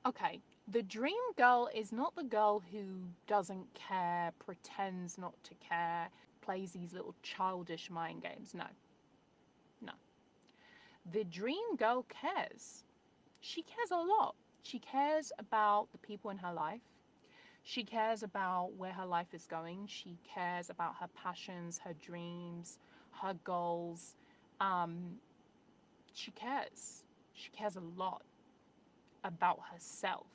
Okay, the dream girl is not the girl who doesn't care, pretends not to care, plays these little childish mind games. No, no. The dream girl cares. She cares a lot. She cares about the people in her life. She cares about where her life is going. She cares about her passions, her dreams, her goals. Um, she cares. She cares a lot about herself.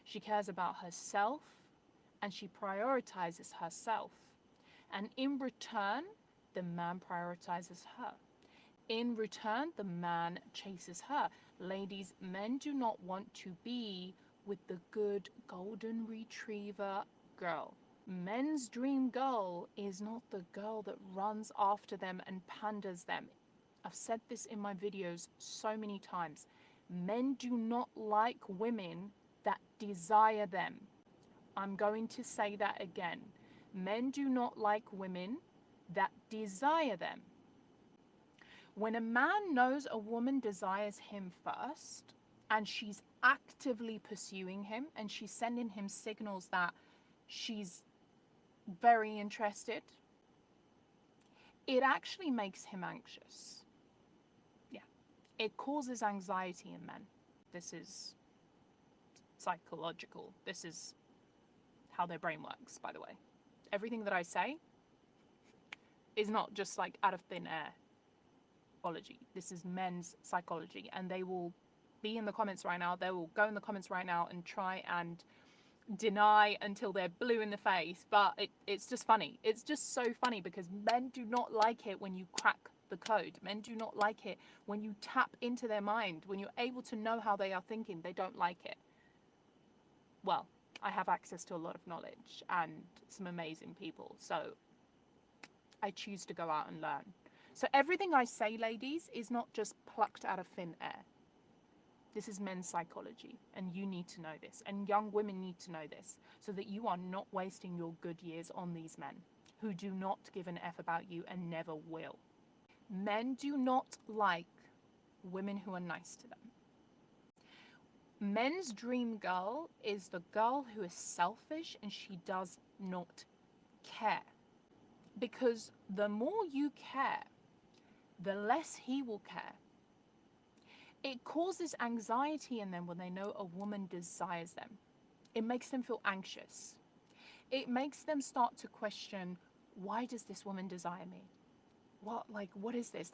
She cares about herself and she prioritizes herself. And in return, the man prioritizes her. In return, the man chases her. Ladies, men do not want to be with the good golden retriever girl. Men's dream girl is not the girl that runs after them and panders them. I've said this in my videos so many times. Men do not like women that desire them. I'm going to say that again. Men do not like women that desire them. When a man knows a woman desires him first and she's actively pursuing him and she's sending him signals that she's very interested, it actually makes him anxious. Yeah, it causes anxiety in men. This is psychological. This is how their brain works, by the way. Everything that I say is not just like out of thin air psychology. This is men's psychology, and they will be in the comments right now. They will go in the comments right now and try and deny until they're blue in the face. But it's just funny. It's just so funny because men do not like it when you crack the code. Men do not like it when you tap into their mind, when you're able to know how they are thinking. They don't like it. Well, I have access to a lot of knowledge and some amazing people. So I choose to go out and learn. So everything I say, ladies, is not just plucked out of thin air. This is men's psychology, and you need to know this, and young women need to know this, so that you are not wasting your good years on these men who do not give an F about you and never will. Men do not like women who are nice to them. Men's dream girl is the girl who is selfish and she does not care. Because the more you care, the less he will care. It causes anxiety in them when they know a woman desires them. It makes them feel anxious. It makes them start to question, why does this woman desire me? What is this?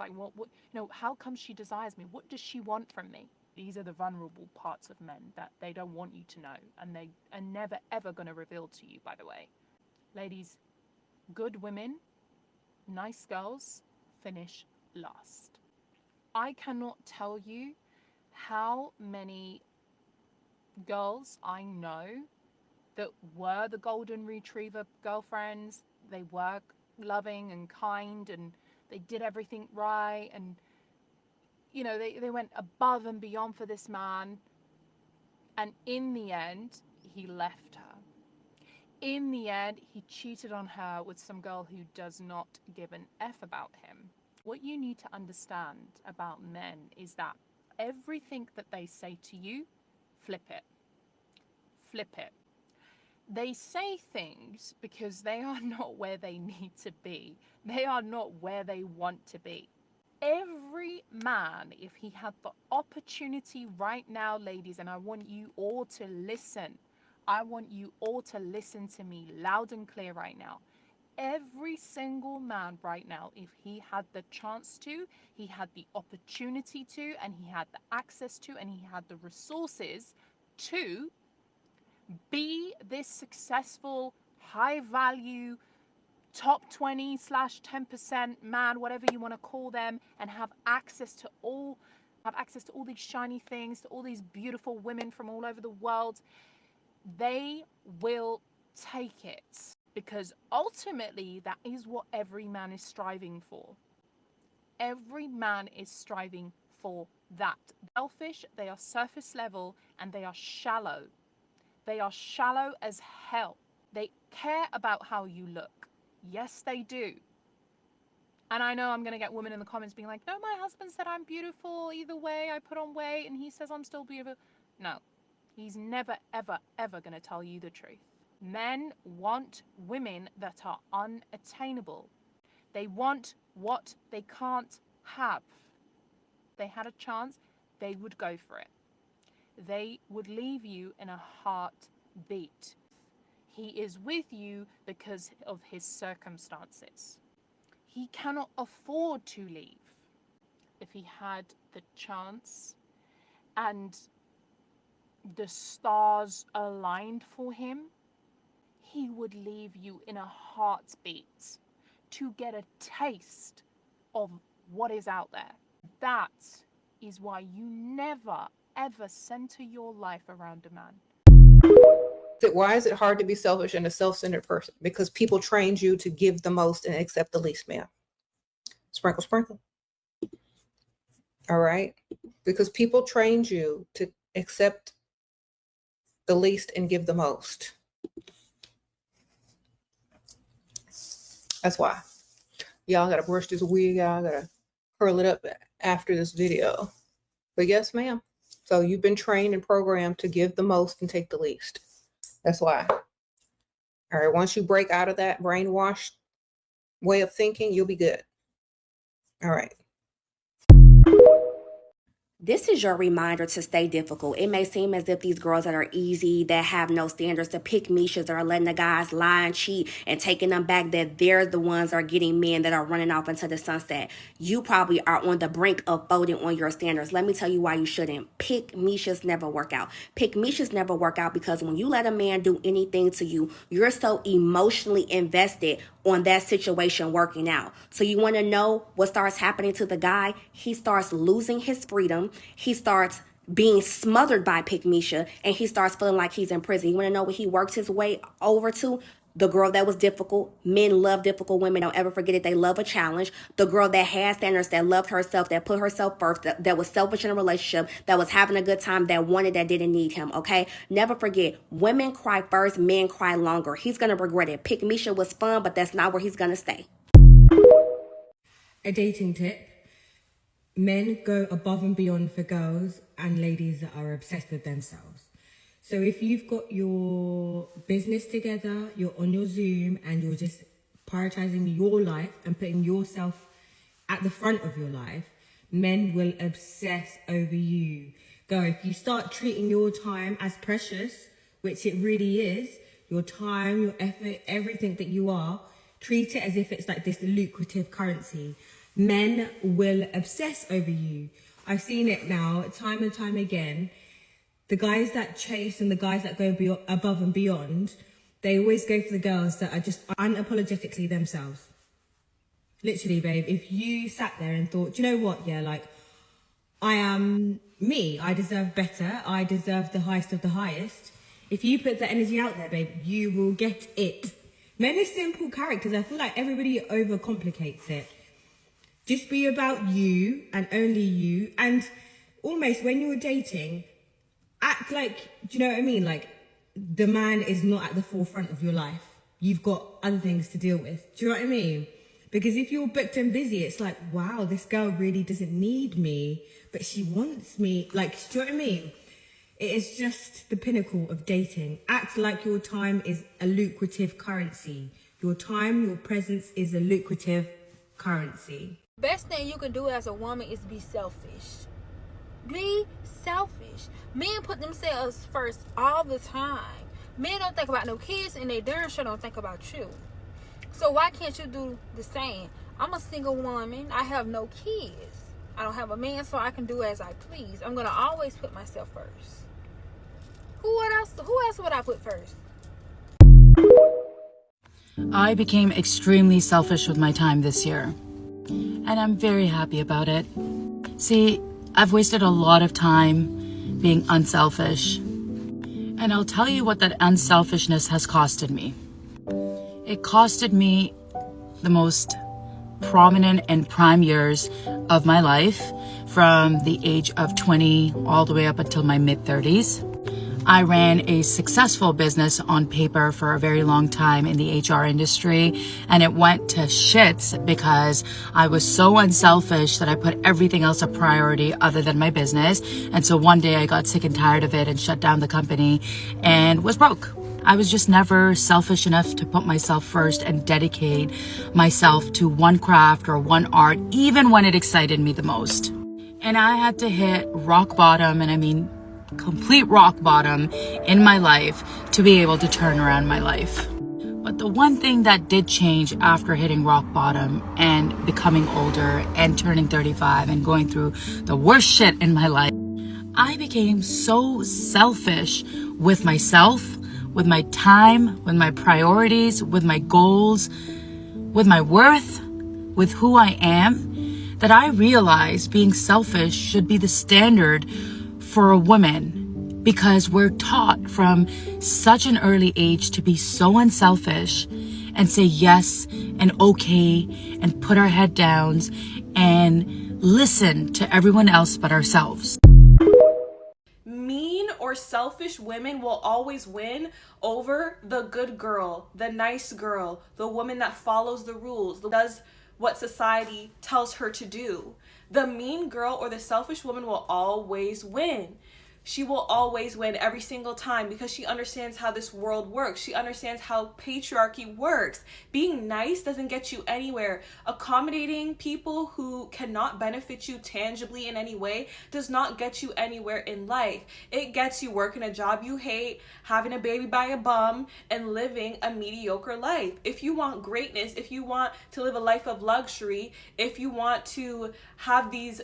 How come she desires me? What does she want from me? These are the vulnerable parts of men that they don't want you to know, and they are never ever going to reveal to you, by the way. Ladies, good women, nice girls, finish last. I cannot tell you how many girls I know that were the golden retriever girlfriends. They were loving and kind and they did everything right. And, they went above and beyond for this man. And in the end, he left her. In the end, he cheated on her with some girl who does not give an F about him. What you need to understand about men is that everything that they say to you, flip it. Flip it. They say things because they are not where they need to be. They are not where they want to be. Every man, if he had the opportunity right now, ladies, and I want you all to listen. I want you all to listen to me loud and clear right now. Every single man right now, if he had the chance to, he had the opportunity to, and he had the access to, and he had the resources to be this successful, high value, top 20 slash 10% man, whatever you want to call them, and have access to all these shiny things, to all these beautiful women from all over the world, they will take it, because ultimately that is what every man is striving for. Every man is striving for that. Selfish, they are surface level, and they are shallow. They are shallow as hell. They care about how you look. Yes, they do. And I know I'm going to get women in the comments being like, no, my husband said I'm beautiful either way. I put on weight and he says I'm still beautiful. No. He's never, ever, ever going to tell you the truth. Men want women that are unattainable. They want what they can't have. If they had a chance, they would go for it. They would leave you in a heartbeat. He is with you because of his circumstances. He cannot afford to leave. If he had the chance and the stars aligned for him, he would leave you in a heartbeat to get a taste of what is out there. That is why you never, ever center your life around a man. Why is it hard to be selfish and a self-centered person? Because people trained you to give the most and accept the least, ma'am. Sprinkle, sprinkle. All right? Because people trained you to accept the least and give the most. That's why. Y'all gotta brush this wig out. I gotta curl it up after this video. But yes, ma'am. So you've been trained and programmed to give the most and take the least. That's why. All right, once you break out of that brainwashed way of thinking, you'll be good. All right. This is your reminder to stay difficult. It may seem as if these girls that are easy, that have no standards, the pick-meshas that are letting the guys lie and cheat and taking them back, that they're the ones that are getting men that are running off into the sunset. You probably are on the brink of folding on your standards. Let me tell you why you shouldn't. Pick-meshas never work out. Pick-meshas never work out because when you let a man do anything to you, you're so emotionally invested on that situation working out. So you want to know what starts happening to the guy? He starts losing his freedom. He starts being smothered by pick-mesha, and he starts feeling like he's in prison. You want to know what he works his way over to? The girl that was difficult. Men love difficult women. Don't ever forget it. They love a challenge. The girl that had standards, that loved herself, that put herself first, that was selfish in a relationship, that was having a good time, that wanted, that didn't need him, okay? Never forget, women cry first, men cry longer. He's going to regret it. Pick-mesha was fun, but that's not where he's going to stay. A dating tip. Men go above and beyond for girls and ladies that are obsessed with themselves. So if you've got your business together, you're on your Zoom and you're just prioritizing your life and putting yourself at the front of your life, men will obsess over you. Girl, if you start treating your time as precious, which it really is, your time, your effort, everything that you are, treat it as if it's like this lucrative currency. Men will obsess over you. I've seen it now time and time again. The guys that chase and the guys that go above and beyond, they always go for the girls that are just unapologetically themselves. Literally, babe, if you sat there and thought, do you know what? Yeah, like, I am me. I deserve better. I deserve the highest of the highest. If you put that energy out there, babe, you will get it. Men are simple characters. I feel like everybody overcomplicates it. Just be about you and only you. And almost when you're dating, act like, do you know what I mean? Like, the man is not at the forefront of your life. You've got other things to deal with. Do you know what I mean? Because if you're booked and busy, it's like, wow, this girl really doesn't need me, but she wants me. Like, do you know what I mean? It is just the pinnacle of dating. Act like your time is a lucrative currency. Your time, your presence is a lucrative currency. Best thing you can do as a woman is be selfish. Be selfish. Men put themselves first all the time. Men don't think about no kids, and they darn sure don't think about you. So why can't you do the same? I'm a single woman. I have no kids. I don't have a man, so I can do as I please. I'm gonna always put myself First who else would I put first? I became extremely selfish with my time this year, and I'm very happy about it. See, I've wasted a lot of time being unselfish, and I'll tell you what that unselfishness has costed me. It costed me the most prominent and prime years of my life, from the age of 20 all the way up until my mid-30s. I ran a successful business on paper for a very long time in the HR industry, and it went to shits because I was so unselfish that I put everything else a priority other than my business. And so one day I got sick and tired of it and shut down the company and was broke. I was just never selfish enough to put myself first and dedicate myself to one craft or one art, even when it excited me the most. And I had to hit rock bottom, and I mean complete rock bottom in my life to be able to turn around my life. But the one thing that did change after hitting rock bottom and becoming older and turning 35 and going through the worst shit in my life, I became so selfish with myself, with my time, with my priorities, with my goals, with my worth, with who I am, that I realized being selfish should be the standard for a woman, because we're taught from such an early age to be so unselfish and say yes and okay and put our head down and listen to everyone else but ourselves. Mean or selfish women will always win over the good girl, the nice girl, the woman that follows the rules, does what society tells her to do. The mean girl or the selfish woman will always win. She will always win every single time because she understands how this world works. She understands how patriarchy works. Being nice doesn't get you anywhere. Accommodating people who cannot benefit you tangibly in any way does not get you anywhere in life. It gets you working a job you hate, having a baby by a bum, and living a mediocre life. If you want greatness, if you want to live a life of luxury, if you want to have these,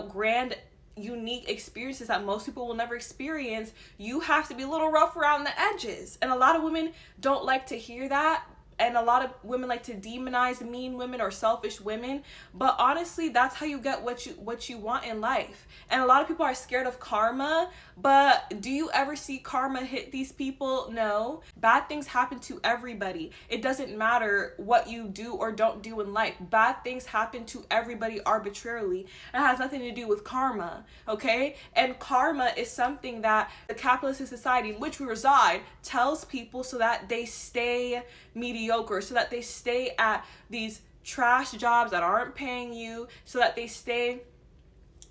grand unique experiences that most people will never experience, you have to be a little rough around the edges. And a lot of women don't like to hear that. And a lot of women like to demonize mean women or selfish women. But honestly, that's how you get what you want in life. And a lot of people are scared of karma. But do you ever see karma hit these people? No. Bad things happen to everybody. It doesn't matter what you do or don't do in life. Bad things happen to everybody arbitrarily. It has nothing to do with karma, okay? And karma is something that the capitalist society in which we reside tells people so that they stay mediocre, so that they stay at these trash jobs that aren't paying you, so that they stay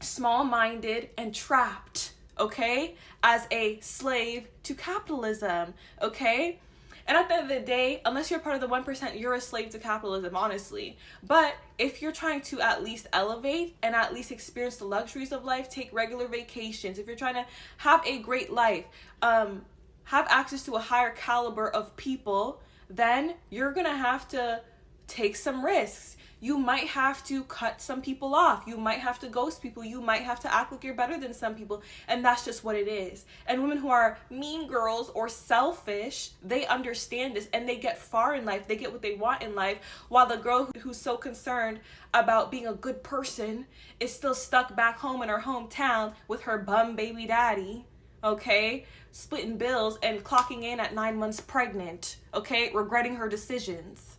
small-minded and trapped, okay, as a slave to capitalism, okay? And at the end of the day, unless you're part of the 1%, you're a slave to capitalism, honestly. But if you're trying to at least elevate and at least experience the luxuries of life, take regular vacations, if you're trying to have a great life, have access to a higher caliber of people, then you're gonna have to take some risks. You might have to cut some people off. You might have to ghost people. You might have to act like you're better than some people. And that's just what it is. And women who are mean girls or selfish, they understand this and they get far in life. They get what they want in life. While the girl who's so concerned about being a good person is still stuck back home in her hometown with her bum baby daddy, okay? Splitting bills and clocking in at 9 months pregnant, okay? Regretting her decisions.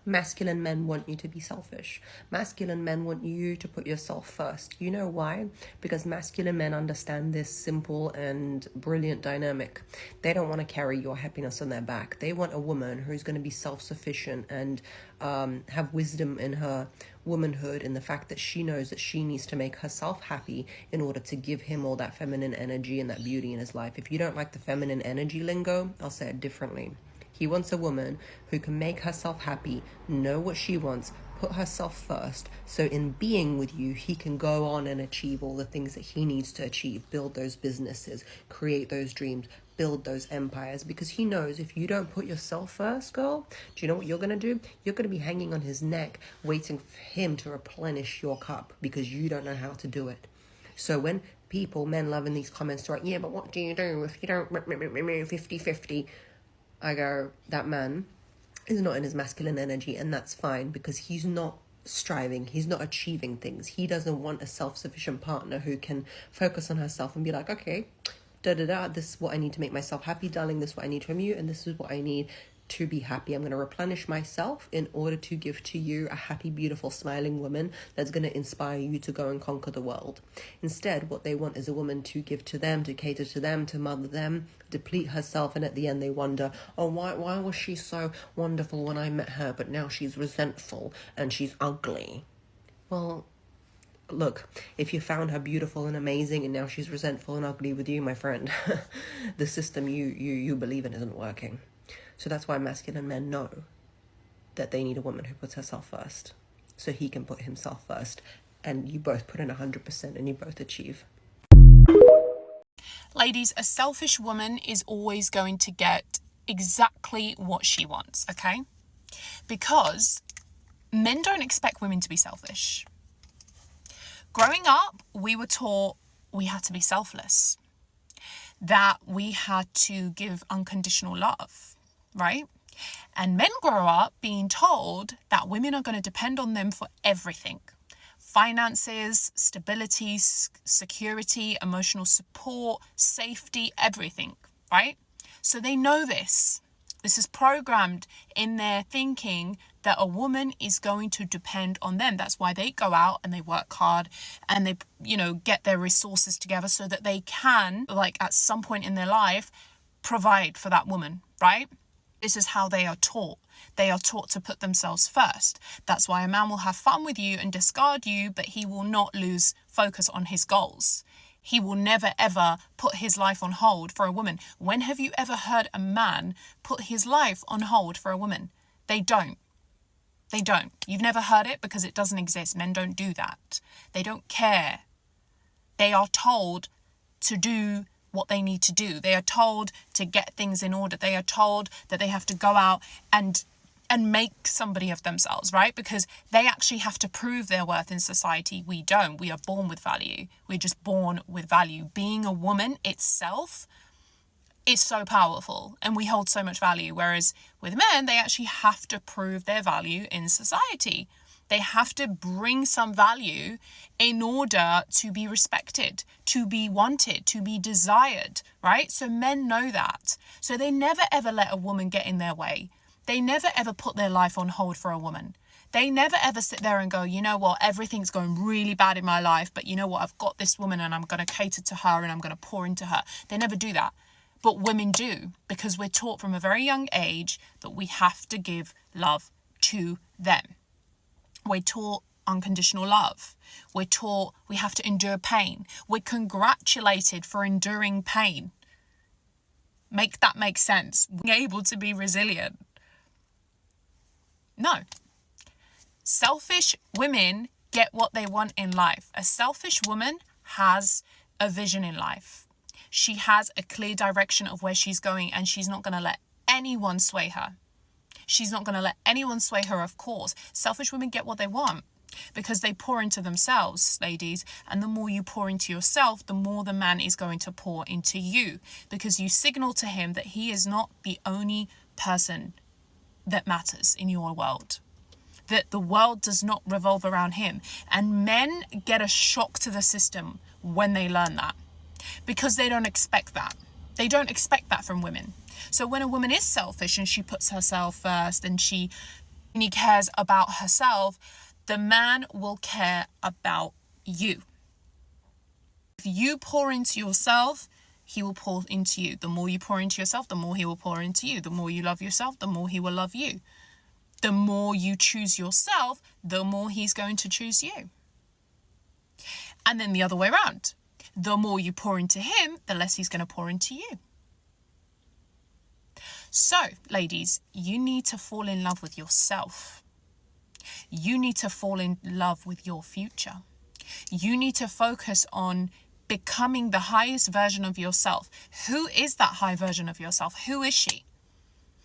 Masculine men want you to be selfish. Masculine men want you to put yourself first. You know why? Because masculine men understand this simple and brilliant dynamic. They don't want to carry your happiness on their back. They want a woman who's going to be self-sufficient and have wisdom in her womanhood, in the fact that she knows that she needs to make herself happy in order to give him all that feminine energy and that beauty in his life. If you don't like the feminine energy lingo, I'll say it differently. He wants a woman who can make herself happy, know what she wants, put herself first, so in being with you, he can go on and achieve all the things that he needs to achieve, build those businesses, create those dreams, build those empires, because he knows if you don't put yourself first, girl, do you know what you're going to do? You're going to be hanging on his neck, waiting for him to replenish your cup because you don't know how to do it. So when men love in these comments to write, yeah, but what do you do if you don't 50-50? I go, that man is not in his masculine energy, and that's fine because he's not striving, he's not achieving things. He doesn't want a self-sufficient partner who can focus on herself and be like, okay, this is what I need to make myself happy, darling, this is what I need from you, and this is what I need to be happy. I'm going to replenish myself in order to give to you a happy, beautiful, smiling woman that's going to inspire you to go and conquer the world. Instead, what they want is a woman to give to them, to cater to them, to mother them, deplete herself, and at the end they wonder, oh, why was she so wonderful when I met her, but now she's resentful and she's ugly? Well, look, if you found her beautiful and amazing and now she's resentful and ugly with you, my friend, the system you believe in isn't working. So that's why masculine men know that they need a woman who puts herself first, so he can put himself first, and you both put in 100% and you both achieve. Ladies, a selfish woman is always going to get exactly what she wants, okay? Because men don't expect women to be selfish. Growing up, we were taught we had to be selfless, that we had to give unconditional love, right? And men grow up being told that women are going to depend on them for everything. Finances, stability, security, emotional support, safety, everything, right? So they know this. This is programmed in their thinking that a woman is going to depend on them. That's why they go out and they work hard and they, get their resources together so that they can, at some point in their life, provide for that woman, right? This is how they are taught. They are taught to put themselves first. That's why a man will have fun with you and discard you, but he will not lose focus on his goals. He will never, ever put his life on hold for a woman. When have you ever heard a man put his life on hold for a woman? They don't. They don't. You've never heard it because it doesn't exist. Men don't do that. They don't care. They are told to do what they need to do. They are told to get things in order. They are told that they have to go out and make somebody of themselves, right? Because they actually have to prove their worth in society. We don't. We are born with value. We're just born with value. Being a woman itself is so powerful and we hold so much value. Whereas with men, they actually have to prove their value in society. They have to bring some value in order to be respected, to be wanted, to be desired, right? So men know that. So they never ever let a woman get in their way. They never ever put their life on hold for a woman. They never ever sit there and go, you know what, everything's going really bad in my life, but you know what, I've got this woman and I'm going to cater to her and I'm going to pour into her. They never do that. But women do, because we're taught from a very young age that we have to give love to them. We're taught unconditional love. We're taught we have to endure pain. We're congratulated for enduring pain. Make that make sense. Being able to be resilient. No. Selfish women get what they want in life. A selfish woman has a vision in life. She has a clear direction of where she's going and she's not going to let anyone sway her. She's not going to let anyone sway her, of course. Selfish women get what they want because they pour into themselves, ladies. And the more you pour into yourself, the more the man is going to pour into you, because you signal to him that he is not the only person that matters in your world, that the world does not revolve around him. And men get a shock to the system when they learn that, because they don't expect that. They don't expect that from women. So when a woman is selfish and she puts herself first and she only cares about herself, the man will care about you. If you pour into yourself, he will pour into you. The more you pour into yourself, the more he will pour into you. The more you love yourself, the more he will love you. The more you choose yourself, the more he's going to choose you. And then the other way around. The more you pour into him, the less he's going to pour into you. So, ladies, you need to fall in love with yourself. You need to fall in love with your future. You need to focus on becoming the highest version of yourself. Who is that high version of yourself? Who is she?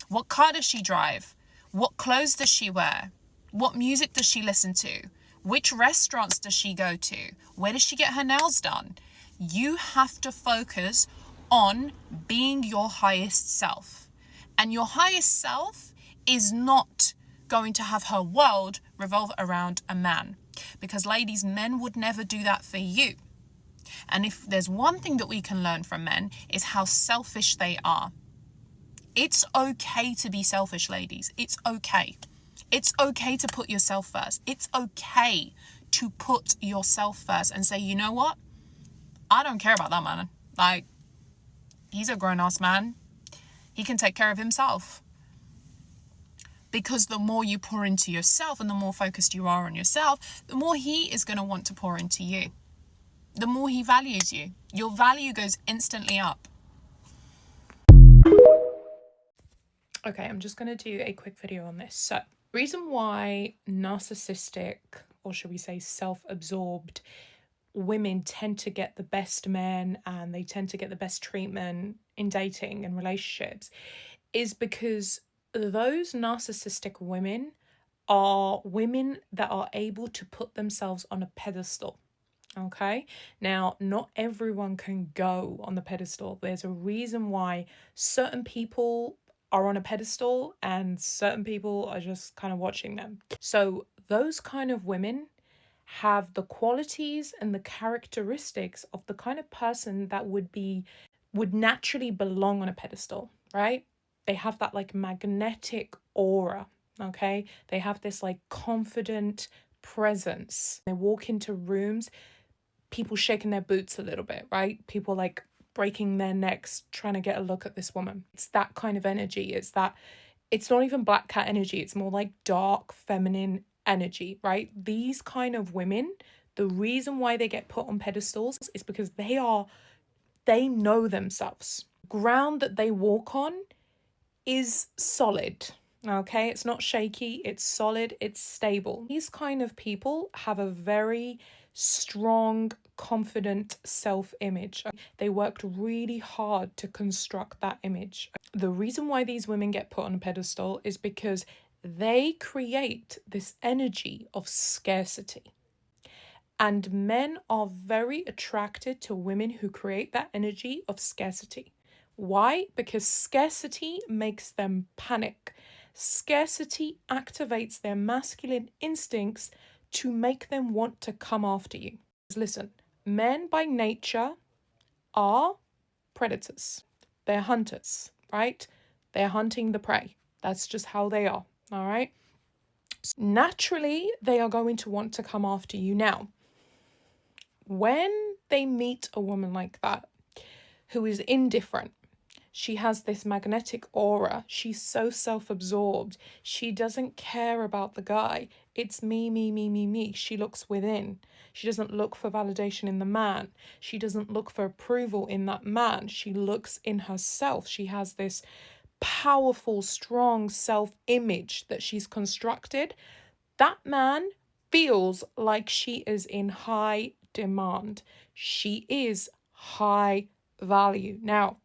What car does she drive? What clothes does she wear? What music does she listen to? Which restaurants does she go to? Where does she get her nails done? You have to focus on being your highest self. And your highest self is not going to have her world revolve around a man. Because, ladies, men would never do that for you. And if there's one thing that we can learn from men, is how selfish they are. It's okay to be selfish, ladies. It's okay. It's okay to put yourself first. It's okay to put yourself first and say, you know what? I don't care about that man. Like, he's a grown-ass man. He can take care of himself. Because the more you pour into yourself and the more focused you are on yourself, the more he is going to want to pour into you. The more he values you. Your value goes instantly up. Okay, I'm just going to do a quick video on this. So, reason why narcissistic, or should we say self-absorbed, women tend to get the best men and they tend to get the best treatment in dating and relationships is because those narcissistic women are women that are able to put themselves on a pedestal. Okay, now not everyone can go on the pedestal. There's a reason why certain people are on a pedestal and certain people are just kind of watching them. So those kind of women have the qualities and the characteristics of the kind of person that would naturally belong on a pedestal, right? They have that like magnetic aura, okay? They have this like confident presence. They walk into rooms, people shaking their boots a little bit, right? People like breaking their necks trying to get a look at this woman. It's that kind of energy. It's not even black cat energy. It's more like dark feminine energy, right? These kind of women, the reason why they get put on pedestals is because they know themselves. Ground that they walk on is solid. Okay, it's not shaky, it's solid, it's stable. These kind of people have a very strong, confident self-image. They worked really hard to construct that image. The reason why these women get put on a pedestal is because they create this energy of scarcity. And men are very attracted to women who create that energy of scarcity. Why? Because scarcity makes them panic. Scarcity activates their masculine instincts to make them want to come after you. Listen, men by nature are predators. They're hunters, right? They're hunting the prey. That's just how they are, all right? So naturally, they are going to want to come after you. Now, when they meet a woman like that, who is indifferent, she has this magnetic aura, she's so self-absorbed, she doesn't care about the guy, it's me, me, me, me, me. She looks within. She doesn't look for validation in the man. She doesn't look for approval in that man. She looks in herself. She has this powerful, strong self-image that she's constructed. That man feels like she is in high demand. She is high value. Now,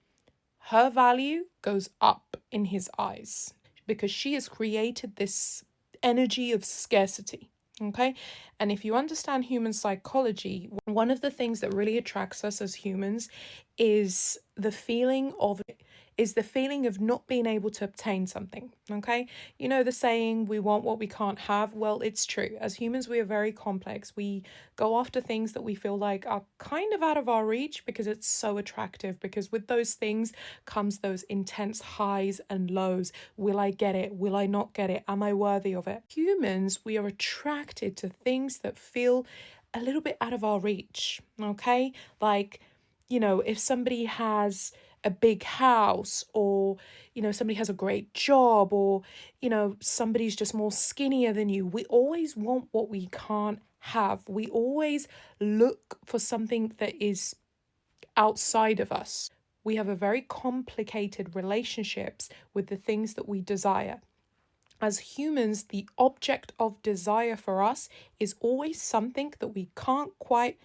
her value goes up in his eyes because she has created this energy of scarcity. Okay, and if you understand human psychology, one of the things that really attracts us as humans is the feeling of not being able to obtain something. Okay, you know the saying, we want what we can't have. Well, it's true. As humans, we are very complex. We go after things that we feel like are kind of out of our reach because it's so attractive, because with those things comes those intense highs and lows. Will I get it? Will I not get it? Am I worthy of it? Humans, we are attracted to things that feel a little bit out of our reach. Okay, like, you know, if somebody has a big house, or, you know, somebody has a great job, or, you know, somebody's just more skinnier than you, we always want what we can't have. We always look for something that is outside of us. We have a very complicated relationships with the things that we desire. As humans, the object of desire for us is always something that we can't quite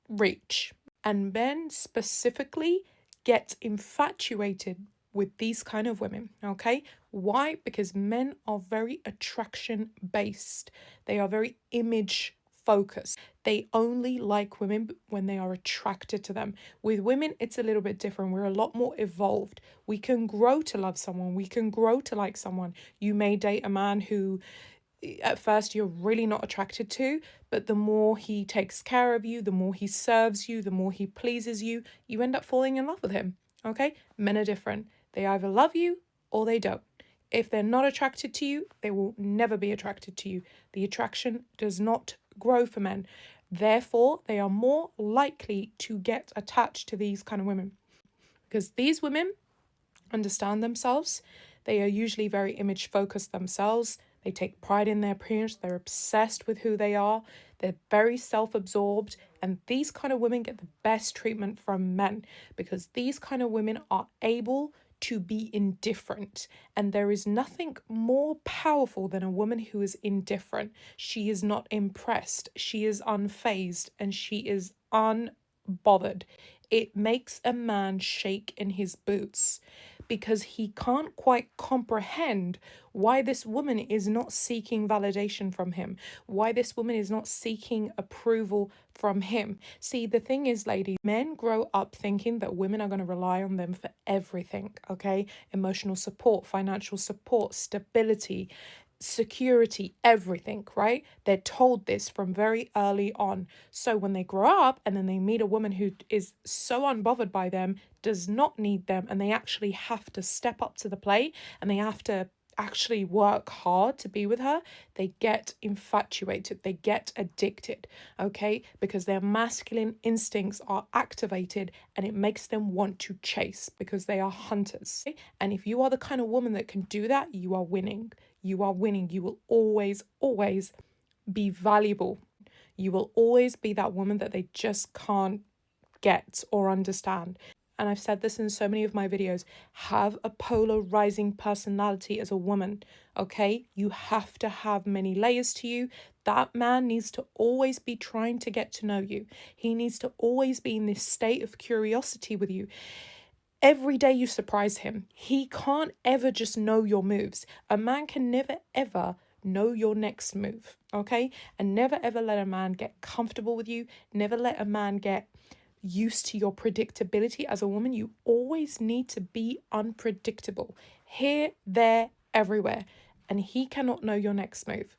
reach. And men specifically get infatuated with these kind of women. Okay, why? Because men are very attraction based. They are very image focused. They only like women when they are attracted to them. With women, it's a little bit different. We're a lot more evolved. We can grow to love someone. We can grow to like someone. You may date a man who at first you're really not attracted to, but the more he takes care of you, the more he serves you, the more he pleases you, you end up falling in love with him. Okay, men are different. They either love you or they don't. If they're not attracted to you, they will never be attracted to you. The attraction does not grow for men. Therefore, they are more likely to get attached to these kind of women, because these women understand themselves. They are usually very image focused themselves. They take pride in their appearance. They're obsessed with who they are. They're very self-absorbed. And these kind of women get the best treatment from men, because these kind of women are able to be indifferent. And there is nothing more powerful than a woman who is indifferent. She is not impressed. She is unfazed, and she is unbothered. It makes a man shake in his boots, because he can't quite comprehend why this woman is not seeking validation from him, why this woman is not seeking approval from him. See, the thing is, ladies, men grow up thinking that women are going to rely on them for everything, okay? Emotional support, financial support, stability, security, everything, right? They're told this from very early on. So when they grow up and then they meet a woman who is so unbothered by them, does not need them, and they actually have to step up to the plate and they have to actually work hard to be with her, they get infatuated, they get addicted, okay? Because their masculine instincts are activated and it makes them want to chase, because they are hunters. And if you are the kind of woman that can do that, you are winning. You are winning. You will always, always be valuable. You will always be that woman that they just can't get or understand. And I've said this in so many of my videos, have a polarizing personality as a woman, okay? You have to have many layers to you. That man needs to always be trying to get to know you. He needs to always be in this state of curiosity with you. Every day you surprise him. He can't ever just know your moves. A man can never ever know your next move, okay? And never ever let a man get comfortable with you. Never let a man get used to your predictability. As a woman, you always need to be unpredictable. Here, there, everywhere. And he cannot know your next move.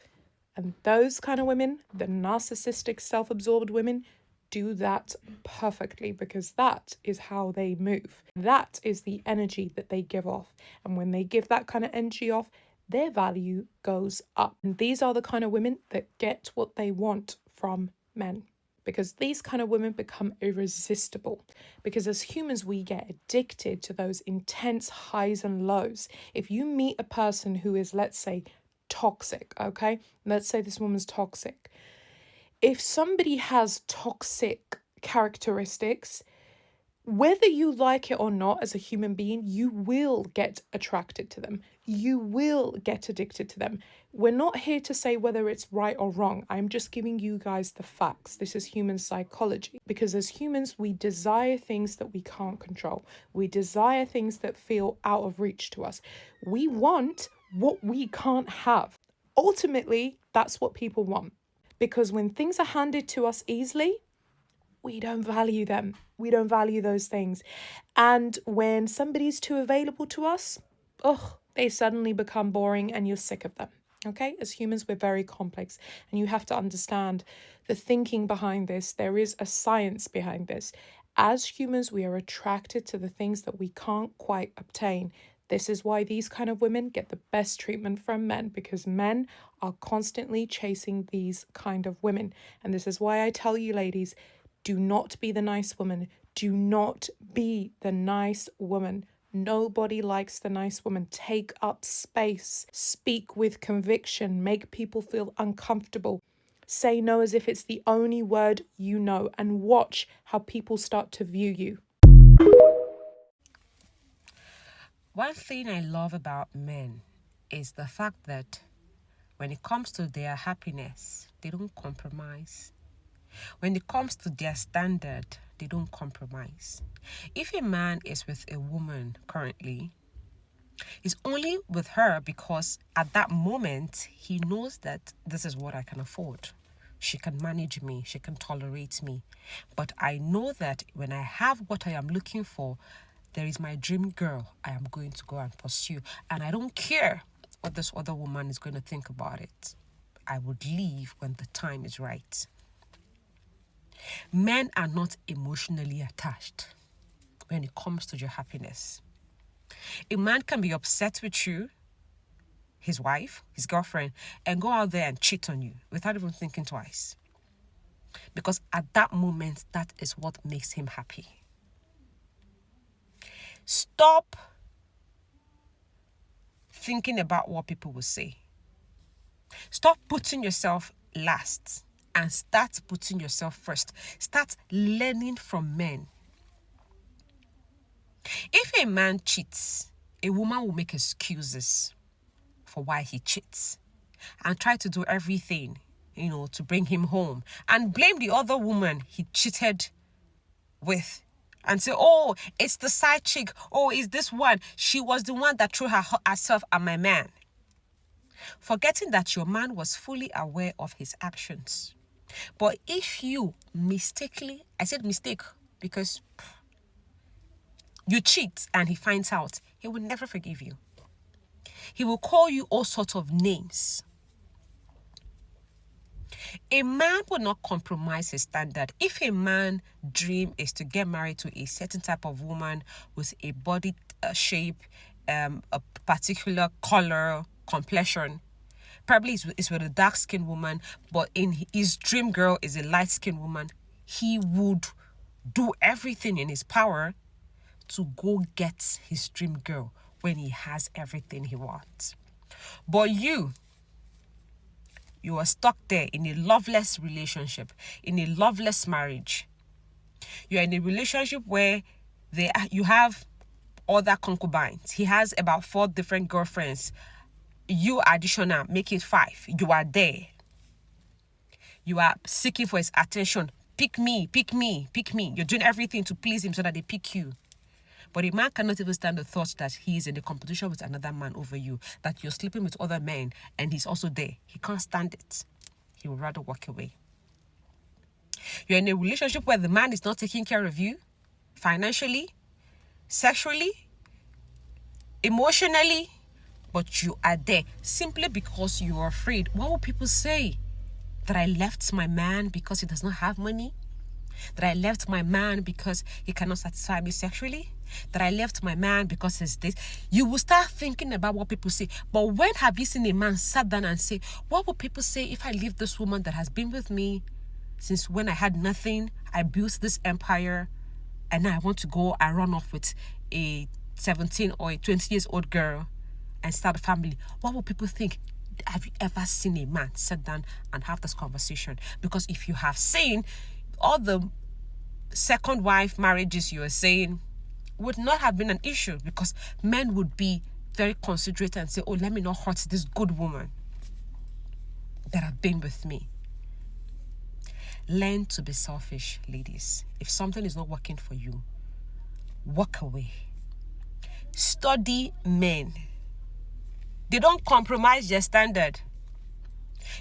And those kind of women, the narcissistic, self-absorbed women, do that perfectly, because that is how they move. That is the energy that they give off. And when they give that kind of energy off, their value goes up. And these are the kind of women that get what they want from men, because these kind of women become irresistible. Because as humans, we get addicted to those intense highs and lows. If you meet a person who is, let's say, toxic, okay? Let's say this woman's toxic. If somebody has toxic characteristics, whether you like it or not as a human being, you will get attracted to them. You will get addicted to them. We're not here to say whether it's right or wrong. I'm just giving you guys the facts. This is human psychology. Because as humans, we desire things that we can't control. We desire things that feel out of reach to us. We want what we can't have. Ultimately, that's what people want. Because when things are handed to us easily, we don't value them. We don't value those things. And when somebody's too available to us, they suddenly become boring and you're sick of them. Okay? As humans, we're very complex. And you have to understand the thinking behind this. There is a science behind this. As humans, we are attracted to the things that we can't quite obtain. This is why these kind of women get the best treatment from men, because men are constantly chasing these kind of women. And this is why I tell you, ladies, do not be the nice woman. Do not be the nice woman. Nobody likes the nice woman. Take up space. Speak with conviction. Make people feel uncomfortable. Say no as if it's the only word you know, and watch how people start to view you. One thing I love about men is the fact that when it comes to their happiness, they don't compromise. When it comes to their standard, they don't compromise. If a man is with a woman currently, he's only with her because at that moment, he knows that this is what I can afford. She can manage me, she can tolerate me. But I know that when I have what I am looking for, there is my dream girl I am going to go and pursue. And I don't care what this other woman is going to think about it. I would leave when the time is right. Men are not emotionally attached when it comes to your happiness. A man can be upset with you, his wife, his girlfriend, and go out there and cheat on you without even thinking twice. Because at that moment, that is what makes him happy. Stop thinking about what people will say. Stop putting yourself last and start putting yourself first. Start learning from men. If a man cheats, a woman will make excuses for why he cheats and try to do everything, to bring him home and blame the other woman he cheated with and say, oh, it's the side chick. Oh, it's this one. She was the one that threw herself at my man. Forgetting that your man was fully aware of his actions. But if you mistakenly, I said mistake because you cheat and he finds out, he will never forgive you. He will call you all sorts of names. A man will not compromise his standard. If a man's dream is to get married to a certain type of woman with a body shape, a particular color, complexion, probably it's with a dark-skinned woman, but in his dream girl is a light-skinned woman, he would do everything in his power to go get his dream girl when he has everything he wants. But you are stuck there in a loveless relationship, in a loveless marriage. You're in a relationship where you have other concubines. He has about 4 different girlfriends. You additional, make it 5. You are there. You are seeking for his attention. Pick me, pick me, pick me. You're doing everything to please him so that they pick you. But a man cannot even stand the thought that he is in a competition with another man over you, that you're sleeping with other men and he's also there. He can't stand it. He would rather walk away. You're in a relationship where the man is not taking care of you financially, sexually, emotionally, but you are there simply because you are afraid. What will people say? That I left my man because he does not have money? That I left my man because he cannot satisfy me sexually? That I left my man because it's this? You will start thinking about what people say. But when have you seen a man sat down and say, what will people say if I leave this woman that has been with me since when I had nothing? I built this empire and now I want to go and run off with a 17 or a 20 years old girl and start a family. What will people think? Have you ever seen a man sit down and have this conversation? Because if you have seen, all the second wife marriages you are saying would not have been an issue, because men would be very considerate and say, oh, let me not hurt this good woman that have been with me. Learn to be selfish, ladies. If something is not working for you, walk away. Study men. They don't compromise their standard.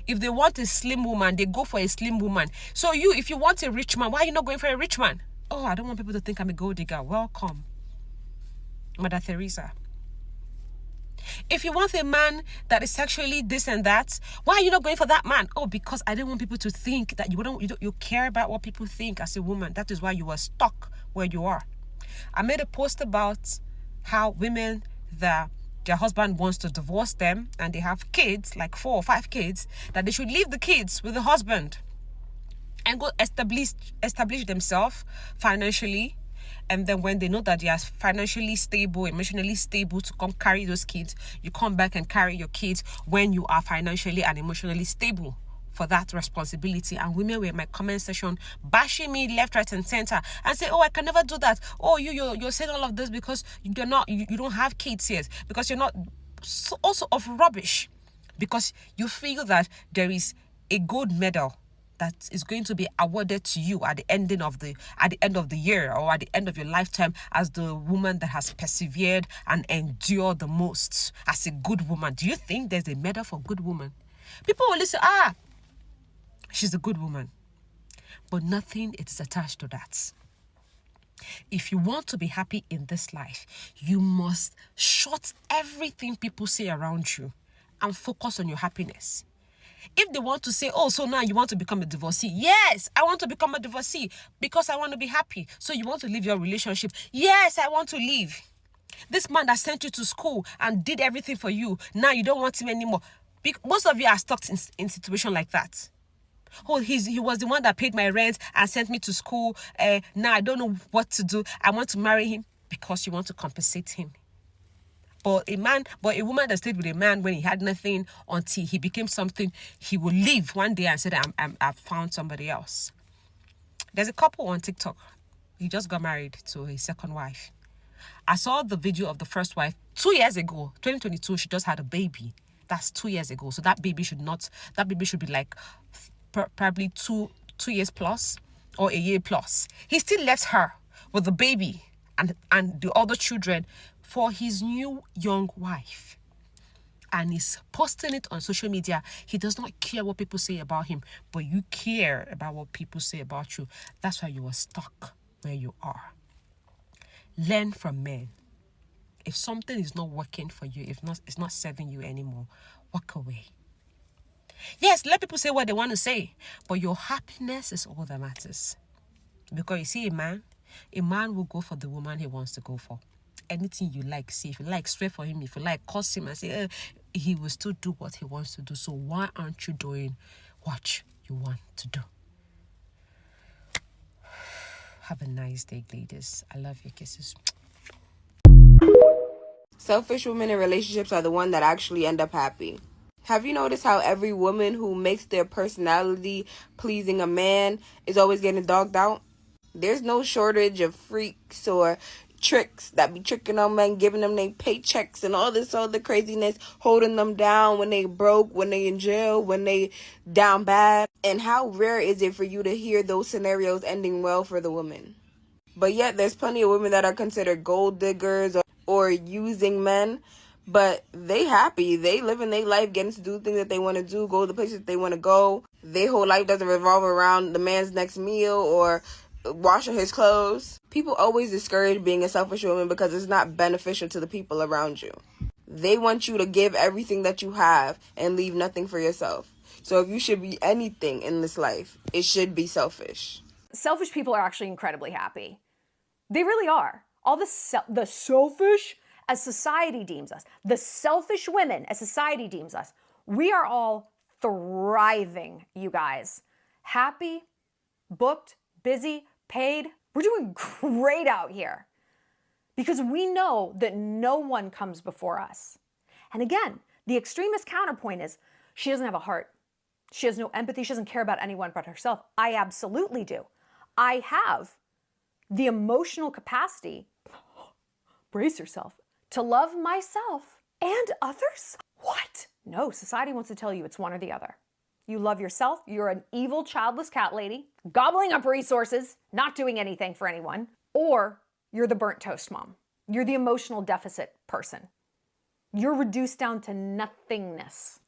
If they want a slim woman, they go for a slim woman. So if you want a rich man, why are you not going for a rich man? Oh, I don't want people to think I'm a gold digger. Welcome, Mother Teresa. If you want a man that is sexually this and that, why are you not going for that man? Oh, because I didn't want people to think that you care about what people think as a woman. That is why you are stuck where you are. I made a post about how women that their husband wants to divorce them and they have kids, like 4 or 5 kids, that they should leave the kids with the husband and go establish themselves financially. And then when they know that they are financially stable, emotionally stable to come carry those kids, you come back and carry your kids when you are financially and emotionally stable for that responsibility. And women were in my comment section bashing me left, right, and center and say, oh, I can never do that. Oh, you're saying all of this because you don't have kids yet, because you're not, also of rubbish, because you feel that there is a gold medal that is going to be awarded to you at the end of the year or at the end of your lifetime as the woman that has persevered and endured the most as a good woman. Do you think there's a medal for good woman? People will say, she's a good woman. But nothing is attached to that. If you want to be happy in this life, you must shut everything people say around you and focus on your happiness. If they want to say, oh, so now you want to become a divorcee? Yes, I want to become a divorcee because I want to be happy. So you want to leave your relationship? Yes, I want to leave. This man that sent you to school and did everything for you, now you don't want him anymore. Most of you are stuck in situation like that. Oh, he was the one that paid my rent and sent me to school. Now I don't know what to do. I want to marry him because you want to compensate him. But a woman that stayed with a man when he had nothing until he became something, he will leave one day and say that I've found somebody else. There's a couple on TikTok. He just got married to his second wife. I saw the video of the first wife 2 years ago, 2022. She just had a baby. That's 2 years ago. So that baby should be like probably two years plus or a year plus. He still left her with the baby and the other children for his new young wife. And he's posting it on social media. He does not care what people say about him, but you care about what people say about you. That's why you are stuck where you are. Learn from men. If something is not working for you, it's not serving you anymore, walk away. Yes, let people say what they want to say, but your happiness is all that matters. Because you see, a man will go for the woman he wants to go for. Anything you like, see. If you like, swear for him. If you like, curse him and say, he will still do what he wants to do. So why aren't you doing what you want to do? Have a nice day, ladies. I love your kisses. Selfish women in relationships are the one that actually end up happy. Have you noticed how every woman who makes their personality pleasing a man is always getting dogged out? There's no shortage of freaks or tricks that be tricking on men, giving them their paychecks and all this other craziness, holding them down when they broke, when they in jail, when they down bad. And how rare is it for you to hear those scenarios ending well for the woman? But yet there's plenty of women that are considered gold diggers or using men, but they happy. They living their life, getting to do things that they want to do, go to the places that they want to go. Their whole life doesn't revolve around the man's next meal or washing his clothes. People always discourage being a selfish woman because it's not beneficial to the people around you. They want you to give everything that you have and leave nothing for yourself. So if you should be anything in this life, it should be selfish. Selfish people are actually incredibly happy. They really are. All the selfish, as society deems us, the selfish women, as society deems us, we are all thriving, you guys. Happy, booked, busy, paid. We're doing great out here because we know that no one comes before us. And again, the extremist counterpoint is she doesn't have a heart. She has no empathy. She doesn't care about anyone but herself. I absolutely do. I have the emotional capacity, brace yourself, to love myself and others. What? No, society wants to tell you it's one or the other. You love yourself, you're an evil, childless cat lady, gobbling up resources, not doing anything for anyone, or you're the burnt toast mom. You're the emotional deficit person. You're reduced down to nothingness.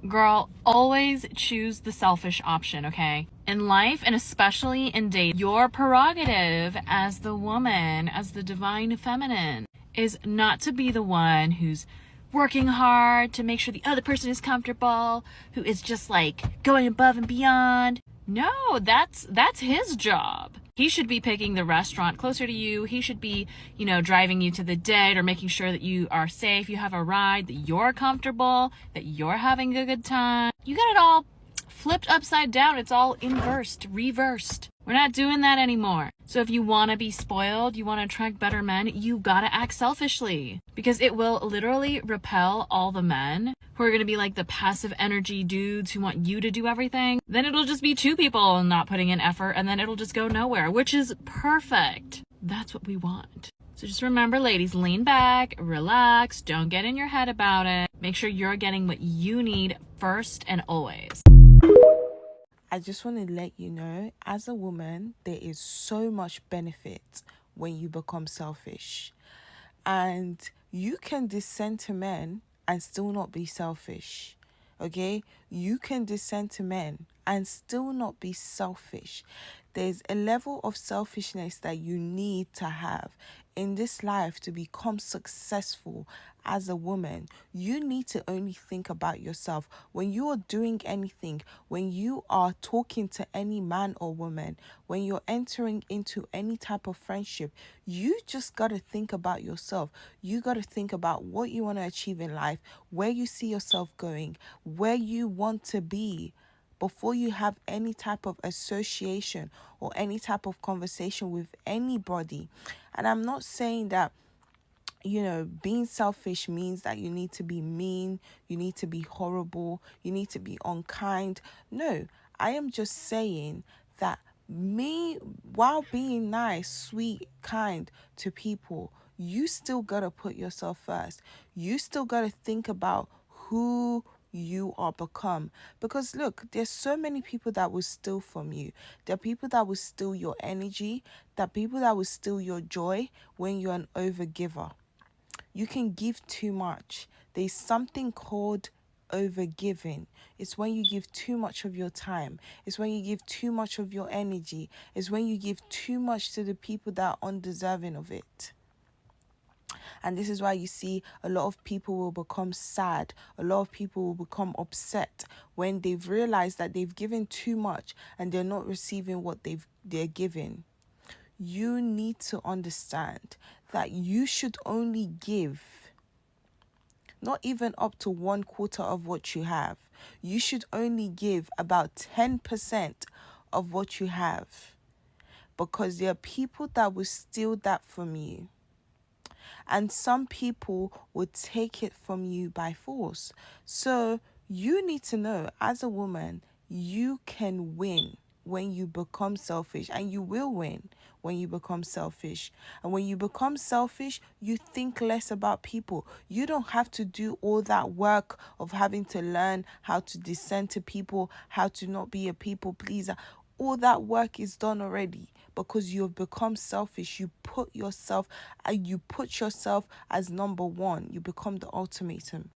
Girl, always choose the selfish option, okay? In life, and especially in dating, your prerogative as the woman, as the divine feminine, is not to be the one who's working hard to make sure the other person is comfortable, who is just like going above and beyond. No, that's his job. He should be picking the restaurant closer to you. He should be, driving you to the date or making sure that you are safe, you have a ride, that you're comfortable, that you're having a good time. You got it all flipped upside down. It's all reversed. We're not doing that anymore. So if you want to be spoiled, you want to attract better men, you gotta act selfishly. Because it will literally repel all the men who are going to be like the passive energy dudes who want you to do everything. Then it'll just be two people not putting in effort, and then it'll just go nowhere, which is perfect. That's what we want. So just remember, ladies, lean back, relax, don't get in your head about it. Make sure you're getting what you need first and always. I just want to let you know, as a woman, there is so much benefit when you become selfish. And you can descend to men and still not be selfish. Okay? You can descend to men and still not be selfish. There's a level of selfishness that you need to have in this life to become successful as a woman. You need to only think about yourself. When you are doing anything, when you are talking to any man or woman, when you're entering into any type of friendship, you just got to think about yourself. You got to think about what you want to achieve in life, where you see yourself going, where you want to be, before you have any type of association or any type of conversation with anybody. And I'm not saying that, being selfish means that you need to be mean, you need to be horrible, you need to be unkind. No, I am just saying that while being nice, sweet, kind to people, you still gotta put yourself first. You still gotta think about who you are become. Because look, there's so many people that will steal from you. There are people that will steal your energy. There are people that will steal your joy when you're an overgiver. You can give too much. There's something called overgiving. It's when you give too much of your time. It's when you give too much of your energy. It's when you give too much to the people that are undeserving of it. And this is why you see a lot of people will become sad. A lot of people will become upset when they've realized that they've given too much and they're not receiving what they're giving. You need to understand that you should only give not even up to 1/4 of what you have. You should only give about 10% of what you have, because there are people that will steal that from you. And some people would take it from you by force. So you need to know, as a woman, you can win when you become selfish, and you will win when you become selfish. And when you become selfish, you think less about people. You don't have to do all that work of having to learn how to descend to people, how to not be a people pleaser. All that work is done already, because you have become selfish. You put yourself as number one. You become the ultimatum.